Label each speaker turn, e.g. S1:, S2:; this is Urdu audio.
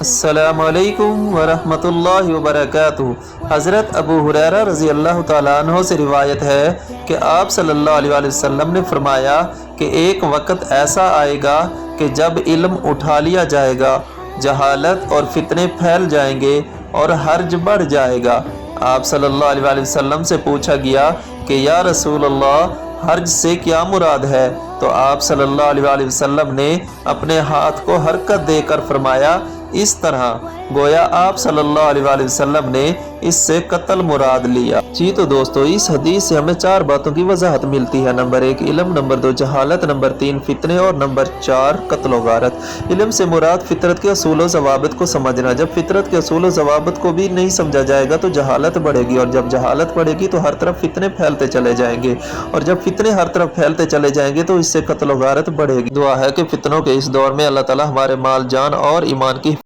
S1: السلام علیکم ورحمۃ اللہ وبرکاتہ۔ حضرت ابو ہریرہ رضی اللہ تعالیٰ عنہ سے روایت ہے کہ آپ صلی اللہ علیہ وآلہ وسلم نے فرمایا کہ ایک وقت ایسا آئے گا کہ جب علم اٹھا لیا جائے گا، جہالت اور فتنے پھیل جائیں گے اور حرج بڑھ جائے گا۔ آپ صلی اللہ علیہ وآلہ وسلم سے پوچھا گیا کہ یا رسول اللہ، حرج سے کیا مراد ہے؟ تو آپ صلی اللہ علیہ وآلہ وسلم نے اپنے ہاتھ کو حرکت دے کر فرمایا اس طرح، گویا آپ صلی اللہ علیہ وآلہ وسلم نے اس سے قتل مراد لیا۔ جی تو دوستو، اس حدیث سے ہمیں 4 باتوں کی وضاحت ملتی ہے۔ نمبر 1 علم، نمبر 2 جہالت، نمبر 3 فتنے، اور نمبر 4 قتل و غارت۔ علم سے مراد فطرت کے اصول و ضوابط کو سمجھنا۔ جب فطرت کے اصول و ضوابط کو بھی نہیں سمجھا جائے گا تو جہالت بڑھے گی، اور جب جہالت بڑھے گی تو ہر طرف فتنے پھیلتے چلے جائیں گے، اور جب فتنے ہر طرف پھیلتے چلے جائیں گے تو اس سے قتل و غارت بڑھے گی۔ دعا ہے کہ فتنوں کے اس دور میں اللہ تعالی ہمارے مال، جان اور ایمان کی